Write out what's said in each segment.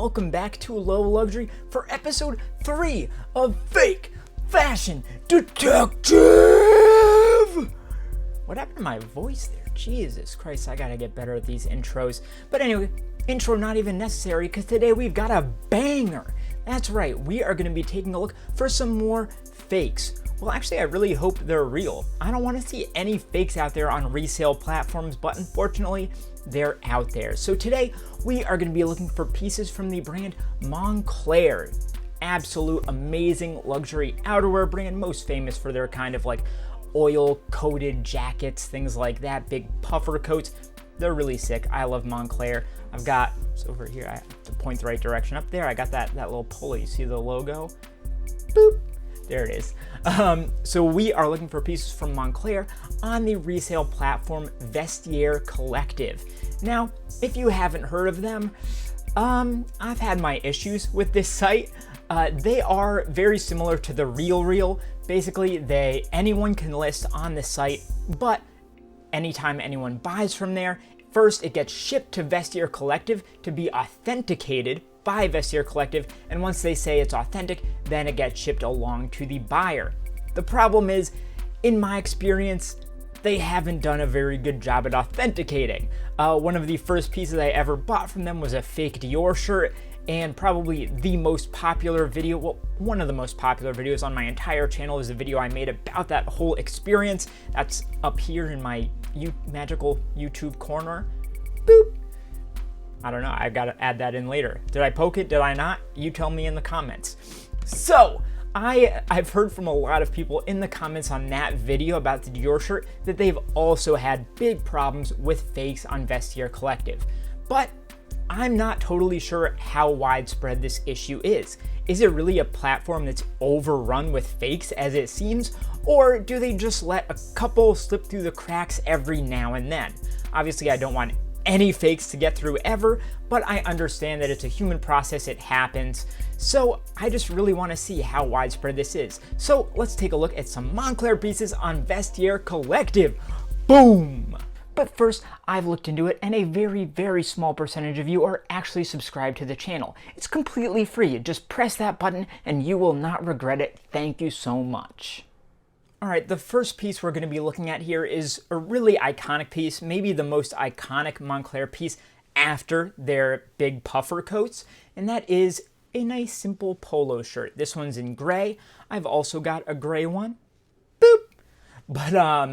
welcome back to Low Luxury for episode 3 of Fake Fashion Detective! What happened to my voice there? Jesus Christ, I gotta get better at these intros. But anyway, intro not even necessary because today we've got a banger. That's right, we are gonna be taking a look for some more fakes. Well, actually, I really hope they're real. I don't want to see any fakes out there on resale platforms, but unfortunately, they're out there. So today, we are going to be looking for pieces from the brand Moncler. Absolute amazing luxury outerwear brand, most famous for their kind of like oil-coated jackets, things like that, big puffer coats. They're really sick. I love Moncler. I've got, it's over here, I have to point the right direction. Up there, I got that little polo. You see the logo? Boop. There it is. So we are looking for pieces from Moncler on the resale platform Vestiaire Collective. Now, if you haven't heard of them, I've had my issues with this site. They are very similar to the Real. Basically, anyone can list on the site, but anytime anyone buys from there, first it gets shipped to Vestiaire Collective to be authenticated by Vestiaire Collective, and once they say it's authentic, then it gets shipped along to the buyer. The problem is, in my experience, they haven't done a very good job at authenticating. One of the first pieces I ever bought from them was a fake Dior shirt, and probably the most popular video, well, one of the most popular videos on my entire channel is a video I made about that whole experience. That's up here in my magical YouTube corner. Boop. I don't know, I gotta add that in later. Did I poke it? Did I not? You tell me in the comments. So, I've heard from a lot of people in the comments on that video about the Dior shirt that they've also had big problems with fakes on Vestiaire Collective. But I'm not totally sure how widespread this issue is. Is it really a platform that's overrun with fakes as it seems? Or do they just let a couple slip through the cracks every now and then? Obviously, I don't want any fakes to get through ever, but I understand that it's a human process, it happens. So I just really want to see how widespread this is. So let's take a look at some Moncler pieces on Vestiaire Collective. Boom! But first, I've looked into it, and a very, very small percentage of you are actually subscribed to the channel. It's completely free. Just press that button and you will not regret it. Thank you so much. All right, the first piece we're going to be looking at here is a really iconic piece, maybe the most iconic Moncler piece after their big puffer coats, and that is a nice simple polo shirt. This one's in gray. I've also got a gray one. Boop! But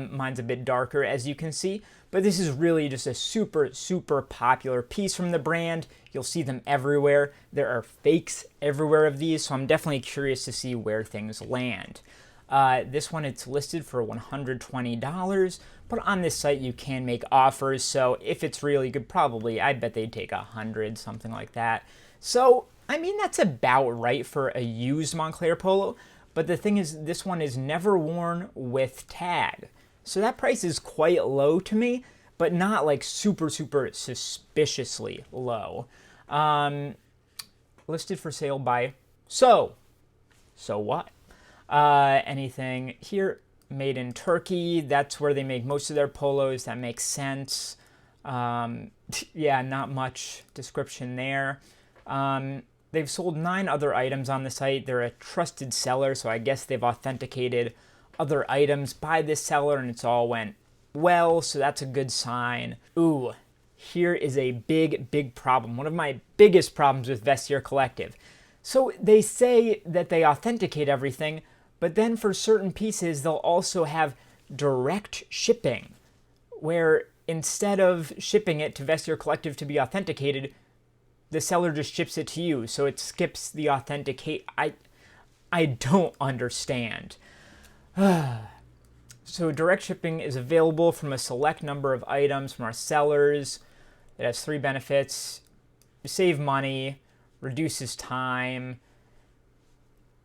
mine's a bit darker, as you can see. But this is really just a super, super popular piece from the brand. You'll see them everywhere. There are fakes everywhere of these, so I'm definitely curious to see where things land. This one, it's listed for $120, but on this site you can make offers, so if it's really good, probably, I bet they'd take $100, something like that. So, I mean, that's about right for a used Moncler Polo, but the thing is, this one is never worn with tag. So that price is quite low to me, but not like super, super suspiciously low. Listed for sale by so what? Anything here made in Turkey, that's where they make most of their polos. That makes sense. Yeah, not much description there. They've sold 9 other items on the site. They're a trusted seller, so I guess they've authenticated other items by this seller and it's all went well, so that's a good sign. Ooh, here is a big problem. One of my biggest problems with Vestiaire Collective. So they say that they authenticate everything, but then for certain pieces, they'll also have direct shipping, where instead of shipping it to Vestiaire Collective to be authenticated, the seller just ships it to you, so it skips the authenticate. I don't understand. So direct shipping is available from a select number of items from our sellers. It has 3 benefits. Save money, reduces time,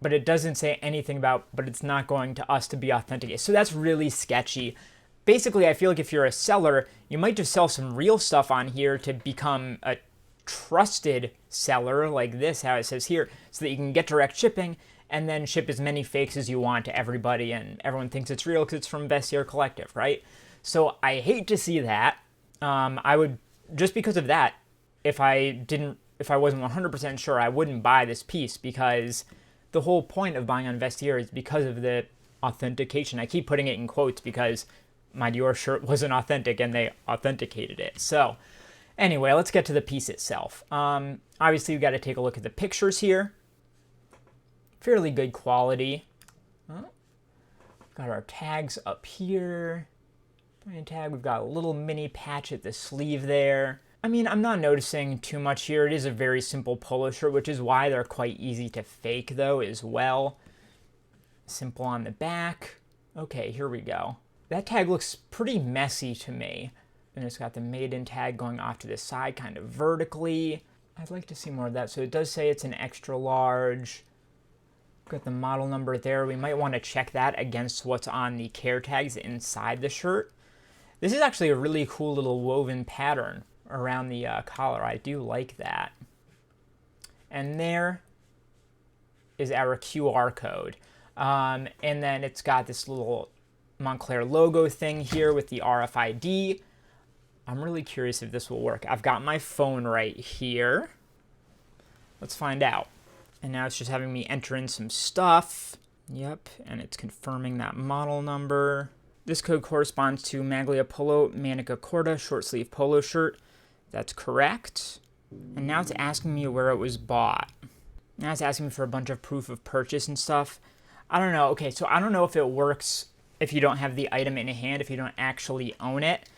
but it doesn't say anything about, but it's not going to us to be authenticated. So that's really sketchy. Basically, I feel like if you're a seller, you might just sell some real stuff on here to become a trusted seller like this, how it says here, so that you can get direct shipping and then ship as many fakes as you want to everybody, and everyone thinks it's real because it's from Vestiaire Collective, right? So I hate to see that. I would, just because of that, if I didn't if I wasn't 100% sure, I wouldn't buy this piece, because the whole point of buying on Vestiaire is because of the authentication. I keep putting it in quotes because my Dior shirt wasn't authentic and they authenticated it. So anyway, let's get to the piece itself. Obviously, we've got to take a look at the pictures here. Fairly good quality. Got our tags up here. Brand tag. We've got a little mini patch at the sleeve there. I mean, I'm not noticing too much here. It is a very simple polo shirt, which is why they're quite easy to fake, though, as well. Simple on the back. Okay, here we go. That tag looks pretty messy to me. And it's got the made-in tag going off to the side, kind of vertically. I'd like to see more of that. So it does say it's an extra large. Got the model number there. We might want to check that against what's on the care tags inside the shirt. This is actually a really cool little woven pattern around the collar. I do like that. And there is our QR code. And then it's got this little Moncler logo thing here with the RFID. I'm really curious if this will work. I've got my phone right here. Let's find out. And now it's just having me enter in some stuff. Yep, and it's confirming that model number. This code corresponds to Moncler Polo Manica Corta short sleeve polo shirt. That's correct. And now it's asking me where it was bought. Now it's asking me for a bunch of proof of purchase and stuff. I don't know. Okay, so I don't know if it works if you don't have the item in hand, if you don't actually own it.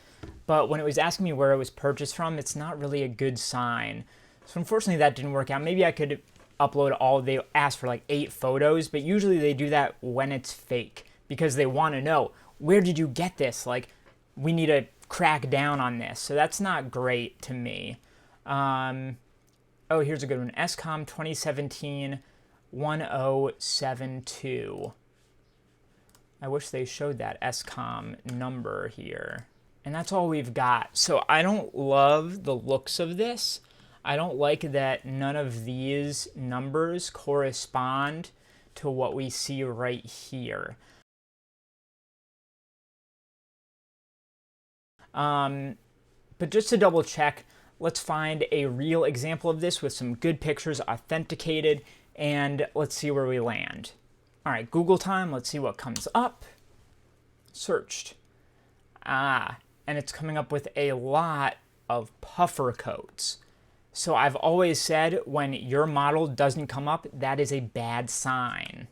But when it was asking me where it was purchased from, it's not really a good sign. So unfortunately that didn't work out. Maybe I could upload they asked for like 8 photos, but usually they do that when it's fake because they want to know, where did you get this? Like, we need to crack down on this. So that's not great to me. Oh, here's a good one. SCOM 2017 1072. I wish they showed that SCOM number here. And that's all we've got. So I don't love the looks of this. I don't like that none of these numbers correspond to what we see right here. But just to double check, let's find a real example of this with some good pictures, authenticated, and let's see where we land. All right, Google time. Let's see what comes up. Searched. And it's coming up with a lot of puffer coats. So I've always said when your model doesn't come up, that is a bad sign.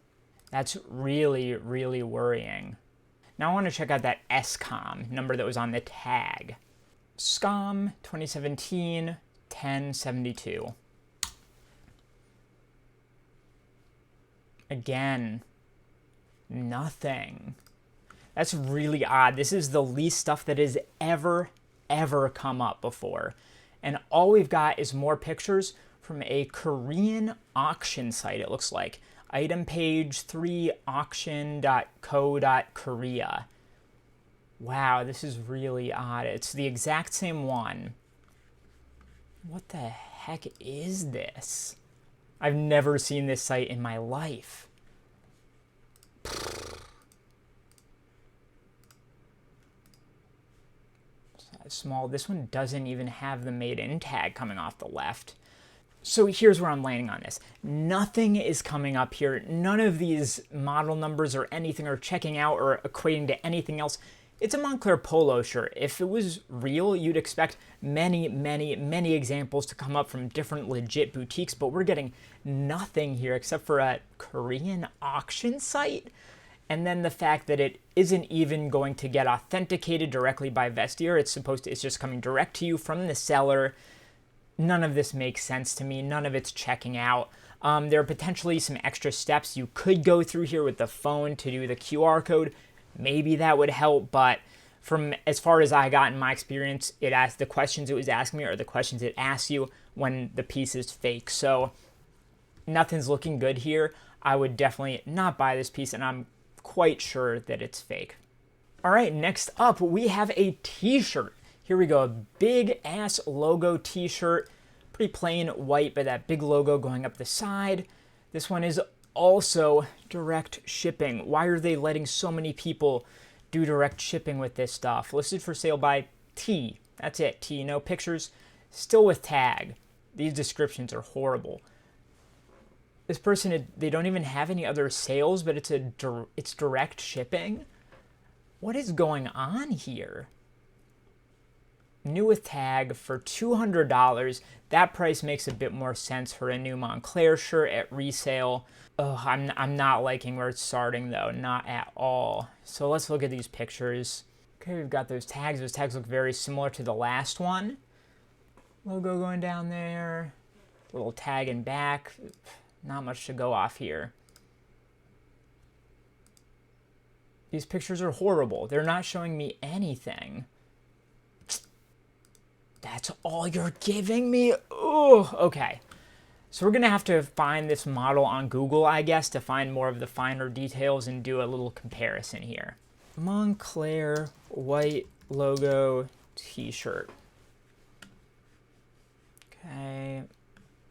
That's really, really worrying. Now I want to check out that SCOM number that was on the tag. SCOM 2017 1072. Again, nothing. That's really odd. This is the least stuff that has ever come up before. And all we've got is more pictures from a Korean auction site, it looks like. Item page 3 auction.co.korea. Wow, this is really odd. It's the exact same one. What the heck is this? I've never seen this site in my life. Small. This one doesn't even have the made-in tag coming off the left. So here's where I'm landing on this. Nothing is coming up here. None of these model numbers or anything are checking out or equating to anything else. It's a Moncler Polo shirt. If it was real, you'd expect many examples to come up from different legit boutiques, but we're getting nothing here except for a Korean auction site. And then the fact that it isn't even going to get authenticated directly by Vestiaire. It's just coming direct to you from the seller. None of this makes sense to me. None of it's checking out. There are potentially some extra steps you could go through here with the phone to do the QR code. Maybe that would help, but from as far as I got in my experience, the questions it was asking me are the questions it asks you when the piece is fake. So nothing's looking good here. I would definitely not buy this piece, and I'm quite sure that it's fake. All right, next up, we have a t-shirt. Here we go, a big ass logo t-shirt, pretty plain white, but that big logo going up the side. This one is also direct shipping. Why are they letting so many people do direct shipping with this stuff? Listed for sale by T. That's it, T, no pictures, still with tag. These descriptions are horrible. This person, they don't even have any other sales, but it's direct shipping. What is going on here? New with tag for $200. That price makes a bit more sense for a new Moncler shirt at resale. Oh, I'm not liking where it's starting though, not at all. So let's look at these pictures. Okay, we've got those tags. Those tags look very similar to the last one. Logo going down there. Little tag in back. Not much to go off here. These pictures are horrible. They're not showing me anything. That's all you're giving me? Oh, okay. So we're going to have to find this model on Google, I guess, to find more of the finer details and do a little comparison here. Moncler white logo t-shirt. Okay.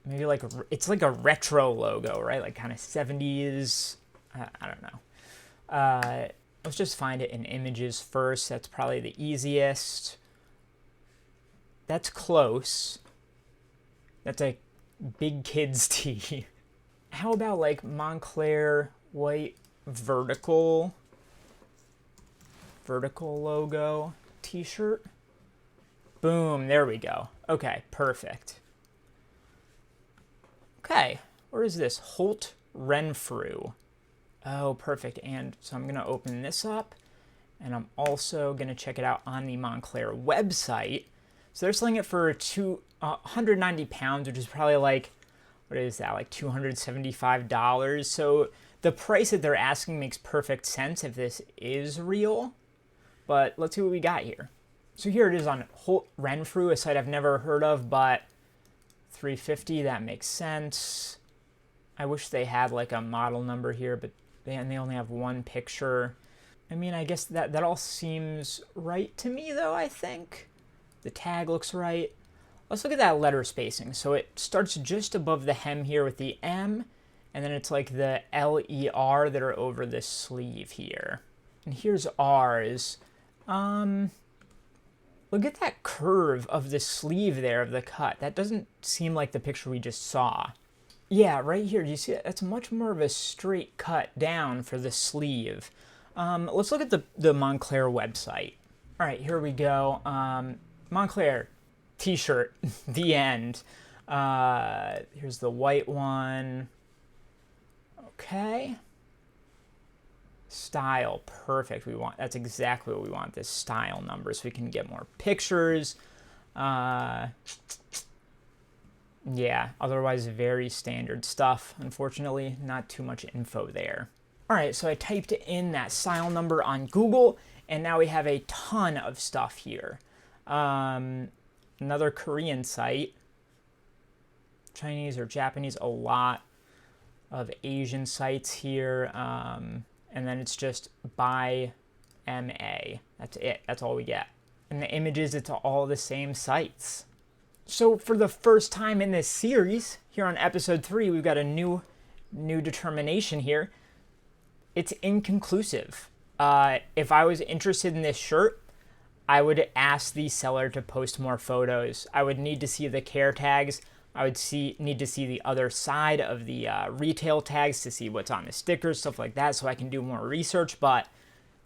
Maybe like, it's like a retro logo, right? Like kind of 70s. I don't know. Let's just find it in images first. That's probably the easiest. That's close. That's a big kids tee. How about like Moncler white vertical logo t-shirt? Boom, there we go. Okay, perfect. Okay, where is this? Holt Renfrew. Oh, perfect. And so I'm going to open this up, and I'm also going to check it out on the Moncler website. So they're selling it for 190 pounds, which is probably like, what is that, like $275. So the price that they're asking makes perfect sense if this is real. But let's see what we got here. So here it is on Holt Renfrew, a site I've never heard of, but $350, that makes sense. I wish they had like a model number here, but they only have one picture. I mean, I guess that all seems right to me though, I think. The tag looks right. Let's look at that letter spacing. So it starts just above the hem here with the M, and then it's like the L-E-R that are over the sleeve here. And here's R's. Look at that curve of the sleeve there of the cut. That doesn't seem like the picture we just saw. Yeah, right here, do you see that? That's much more of a straight cut down for the sleeve. Let's look at the Moncler website. All right, here we go. Moncler t-shirt, the end. Here's the white one. Okay. Style, perfect. That's exactly what we want, this style number, so we can get more pictures. Yeah, otherwise very standard stuff. Unfortunately, not too much info there. All right, so I typed in that style number on Google, and now we have a ton of stuff here. Another Korean site, Chinese or Japanese, a lot of Asian sites here, and then it's just by MA. That's it. That's all we get. And the images, it's all the same sites. So for the first time in this series, here on episode 3, we've got a new determination here. It's inconclusive. If I was interested in this shirt, I would ask the seller to post more photos. I would need to see the care tags. I would need to see the other side of the retail tags to see what's on the stickers, stuff like that, so I can do more research, but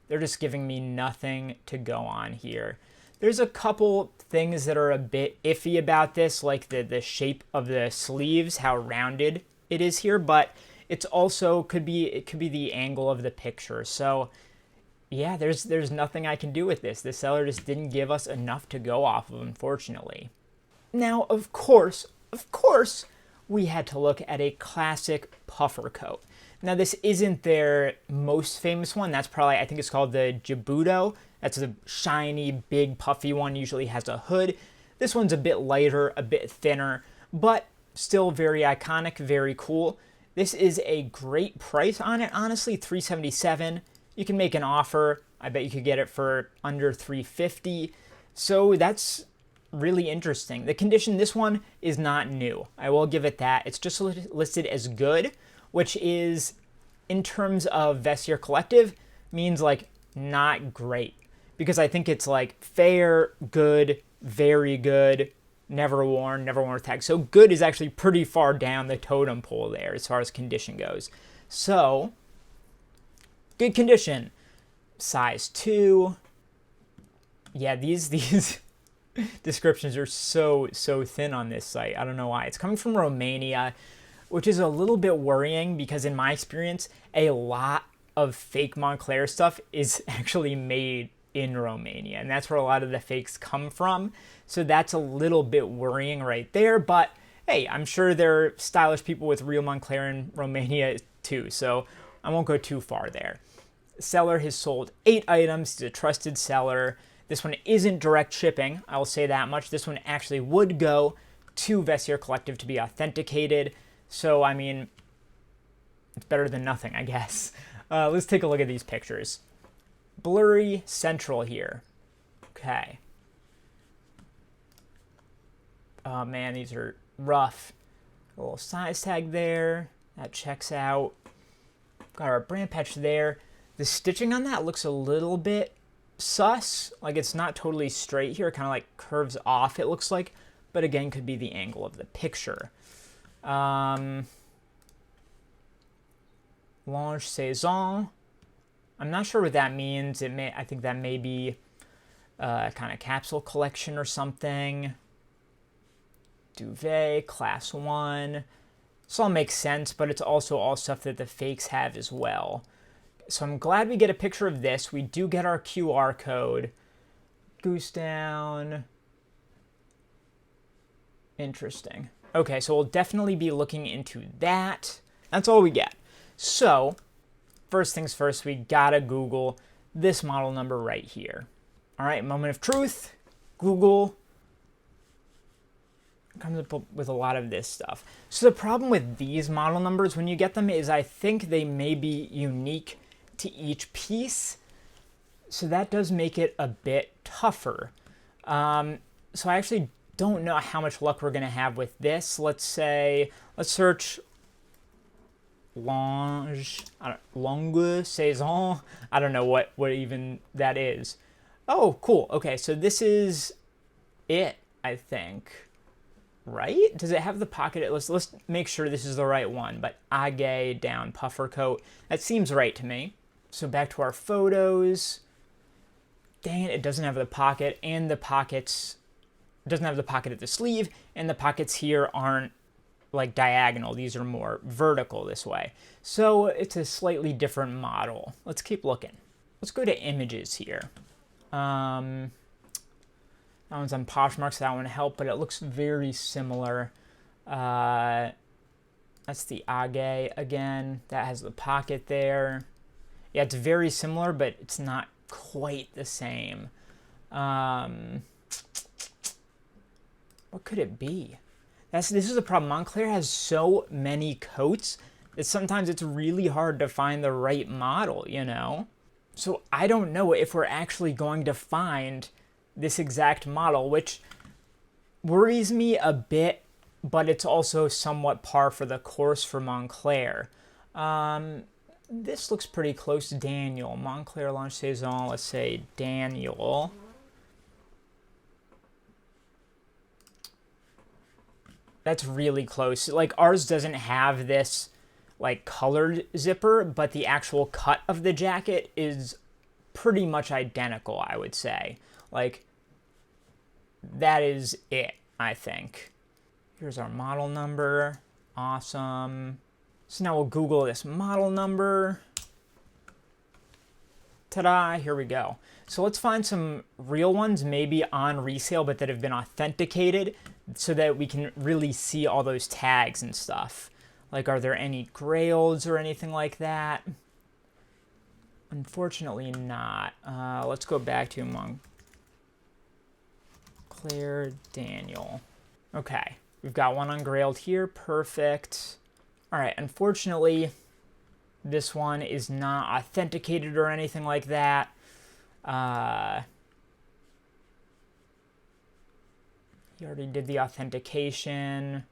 they're just giving me nothing to go on here. There's a couple things that are a bit iffy about this, like the shape of the sleeves, how rounded it is here, but it's also it could be the angle of the picture. So yeah, there's nothing I can do with this. The seller just didn't give us enough to go off of, unfortunately. Now, of course, we had to look at a classic puffer coat. Now, this isn't their most famous one. That's probably, I think it's called the Jibudo. That's a shiny, big, puffy one, usually has a hood. This one's a bit lighter, a bit thinner, but still very iconic, very cool. This is a great price on it, honestly, $377. You can make an offer. I bet you could get it for under $350. So that's really interesting. The condition, this one is not new. I will give it that. It's just listed as good, which is, in terms of Vestiaire Collective, means like not great. Because I think it's like fair, good, very good, never worn with tag. So good is actually pretty far down the totem pole there as far as condition goes. So good condition, size 2. Yeah, these descriptions are so thin on this site. I don't know why. It's coming from Romania, which is a little bit worrying because in my experience, a lot of fake Moncler stuff is actually made in Romania, and that's where a lot of the fakes come from. So that's a little bit worrying right there, but hey, I'm sure there are stylish people with real Moncler in Romania too, so I won't go too far there. The seller has sold 8 items. He's a trusted seller. This one isn't direct shipping, I will say that much. This one actually would go to Vestiaire Collective to be authenticated, so I mean, it's better than nothing, I guess. Let's take a look at these pictures. Blurry central here. Okay. Oh man, these are rough. A little size tag there. That checks out. Got our brand patch there. The stitching on that looks a little bit sus. Like it's not totally straight here. It kind of like curves off, it looks like. But again, could be the angle of the picture. Lange Saison. I'm not sure what that means. I think that may be kind of capsule collection or something. Duvet, class 1. This all makes sense, but it's also all stuff that the fakes have as well. So I'm glad we get a picture of this. We do get our QR code. Goose down. Interesting. Okay, so we'll definitely be looking into that. That's all we get. So, first things first, we gotta Google this model number right here. All right, moment of truth. Google comes up with a lot of this stuff. So the problem with these model numbers when you get them is I think they may be unique to each piece. So that does make it a bit tougher. So I actually don't know how much luck we're gonna have with this. Let's search Lange Saison. I don't know what even that is. Oh, cool. Okay, so this is it, I think. Right? Does it have the pocket? Let's make sure this is the right one. But Agate down puffer coat. That seems right to me. So back to our photos. Dang it doesn't have the pocket, and the pockets it doesn't have the pocket at the sleeve, and the pockets here aren't like diagonal. These are more vertical this way. So it's a slightly different model. Let's keep looking. Let's go to images here. That one's on Poshmark, so that one helped, but it looks very similar. That's the Agate again. That has the pocket there. Yeah, it's very similar, but it's not quite the same. What could it be? This is the problem. Moncler has so many coats that sometimes it's really hard to find the right model, you know? So I don't know if we're actually going to find this exact model, which worries me a bit, but it's also somewhat par for the course for Moncler. This looks pretty close to Daniel. Moncler Lange Saison, let's say Daniel. That's really close. Like, ours doesn't have this, like, colored zipper, but the actual cut of the jacket is pretty much identical, I would say. Like, that is it, I think. Here's our model number. Awesome. So now we'll Google this model number. Ta-da, here we go. So let's find some real ones, maybe on resale, but that have been authenticated so that we can really see all those tags and stuff. Like, are there any grails or anything like that? Unfortunately not. Let's go back to Moncler Daniel. Okay, we've got one ungrailed here, perfect. All right, unfortunately, this one is not authenticated or anything like that. He already did the authentication.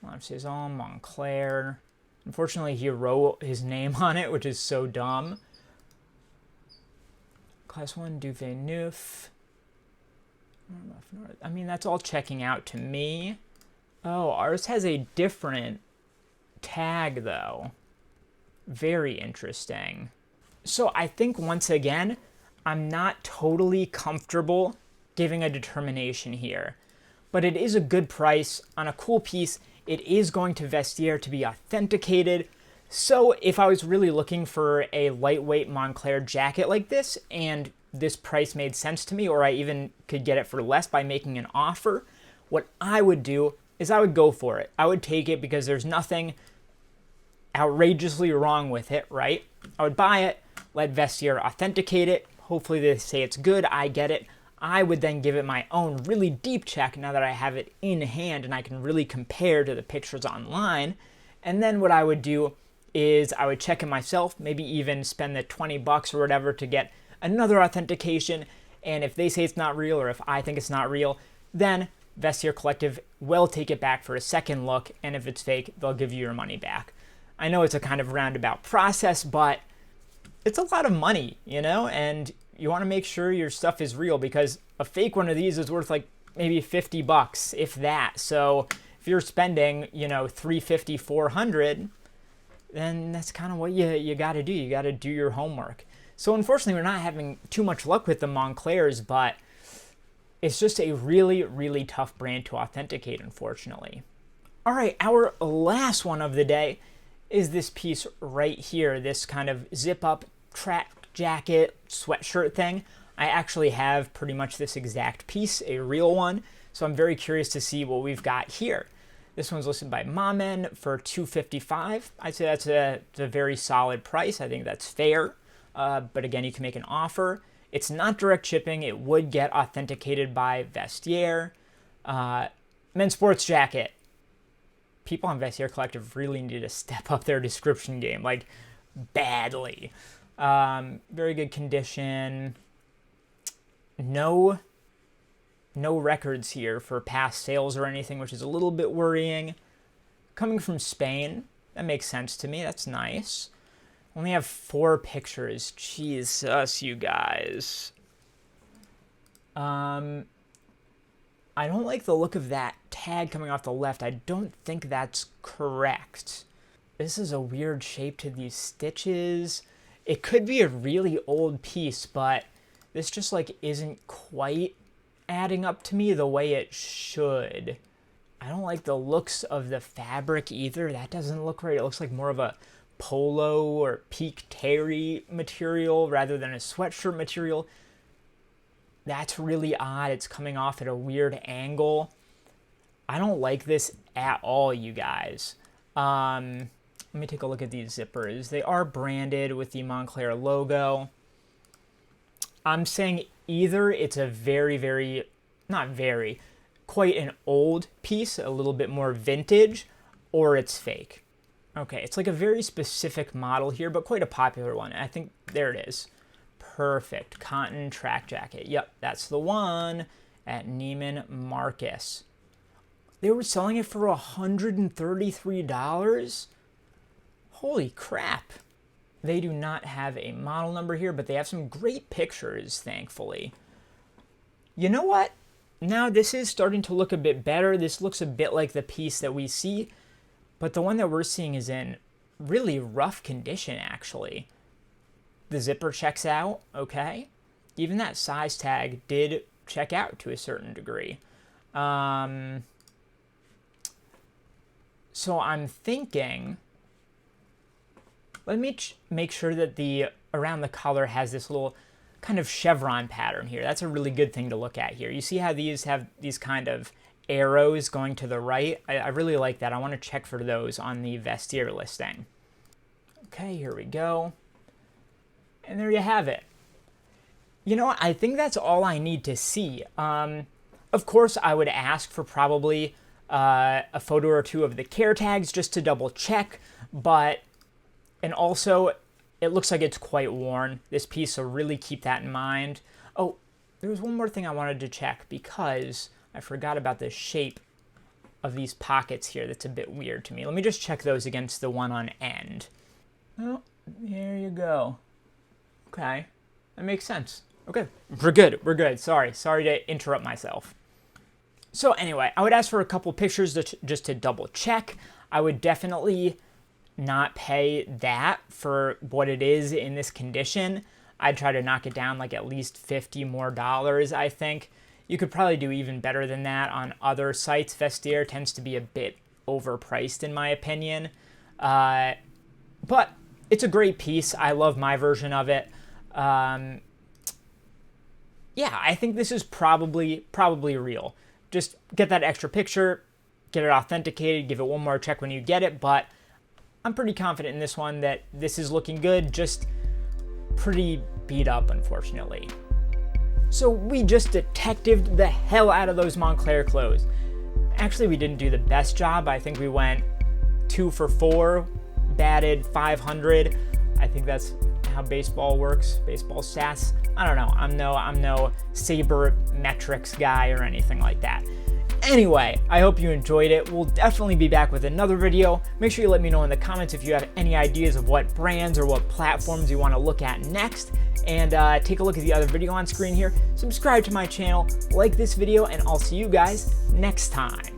Lange Saison, Moncler. Unfortunately, he wrote his name on it, which is so dumb. Class 1 Duvet Neuf. I mean, that's all checking out to me. Oh, ours has a different tag, though. Very interesting. So I think, once again, I'm not totally comfortable giving a determination here. But it is a good price on a cool piece. It is going to Vestiaire to be authenticated. So if I was really looking for a lightweight Moncler jacket like this, and this price made sense to me, or I even could get it for less by making an offer, what I would do is I would go for it. I would take it because there's nothing outrageously wrong with it, right? I would buy it, let Vestiaire authenticate it. Hopefully they say it's good, I get it. I would then give it my own really deep check now that I have it in hand and I can really compare to the pictures online. And then what I would do is I would check it myself, maybe even spend the 20 bucks or whatever to get another authentication. And if they say it's not real, or if I think it's not real, then Vestiaire Collective will take it back for a second look. And if it's fake, they'll give you your money back. I know it's a kind of roundabout process, but it's a lot of money, you know, and you want to make sure your stuff is real, because a fake one of these is worth like maybe 50 bucks, if that. So if you're spending, you know, 350, 400, then that's kind of what you got to do. You got to do your homework. So unfortunately, we're not having too much luck with the Monclers, but it's just a really, really tough brand to authenticate, unfortunately. All right, our last one of the day is this piece right here, this kind of zip-up track jacket sweatshirt thing. I actually have pretty much this exact piece, a real one, so I'm very curious to see what we've got here. This one's listed by Mamen for $255. I'd say that's a very solid price. I think that's fair, but again, you can make an offer. It's not direct shipping. It would get authenticated by Vestiaire. Men's sports jacket. People on Vestiaire Collective really need to step up their description game, like badly. Very good condition. No records here for past sales or anything, which is a little bit worrying. Coming from Spain, that makes sense to me. That's nice. Only have 4 pictures. Jesus, you guys. I don't like the look of that tag coming off the left. I don't think that's correct. This is a weird shape to these stitches. It could be a really old piece, but this just like isn't quite adding up to me the way it should. I don't like the looks of the fabric either. That doesn't look right. It looks like more of a polo or peak terry material rather than a sweatshirt material. That's really odd. It's coming off at a weird angle. I don't like this at all, you guys. Let me take a look at these zippers. They are branded with the Moncler logo. I'm saying either it's a quite an old piece, a little bit more vintage, or it's fake. Okay, it's like a very specific model here, but quite a popular one. I think, there it is. Perfect. Cotton track jacket. Yep, that's the one at Neiman Marcus. They were selling it for $133? Holy crap. They do not have a model number here, but they have some great pictures, thankfully. You know what? Now this is starting to look a bit better. This looks a bit like the piece that we see, but the one that we're seeing is in really rough condition, actually. The zipper checks out, okay. Even that size tag did check out to a certain degree. So I'm thinking, let me make sure that the around the collar has this little kind of chevron pattern here. That's a really good thing to look at here. You see how these have these kind of arrows going to the right? I really like that. I want to check for those on the Vestiaire listing. Okay, here we go. And there you have it. You know what? I think that's all I need to see. Of course, I would ask for probably a photo or two of the care tags just to double check, and also it looks like it's quite worn, this piece, so really keep that in mind. Oh, there was one more thing I wanted to check because I forgot about the shape of these pockets here. That's a bit weird to me. Let me just check those against the one on end. Oh, here you go. Okay, that makes sense. Okay, we're good. We're good. Sorry to interrupt myself. So anyway, I would ask for a couple pictures just to double check. I would definitely not pay that for what it is in this condition. I'd try to knock it down like at least $50 more, I think. You could probably do even better than that on other sites. Vestiaire tends to be a bit overpriced in my opinion. But it's a great piece. I love my version of it. Yeah, I think this is probably real. Just get that extra picture, get it authenticated, give it one more check when you get it, but I'm pretty confident in this one that this is looking good, just pretty beat up, unfortunately. So we just detectived the hell out of those Moncler clothes. Actually, we didn't do the best job. I think we went 2 for 4, batted 500. I think that's how baseball works, baseball stats. I don't know. I'm no saber metrics guy or anything like that. Anyway, I hope you enjoyed it. We'll definitely be back with another video. Make sure you let me know in the comments if you have any ideas of what brands or what platforms you want to look at next. And take a look at the other video on screen here. Subscribe to my channel, like this video, and I'll see you guys next time.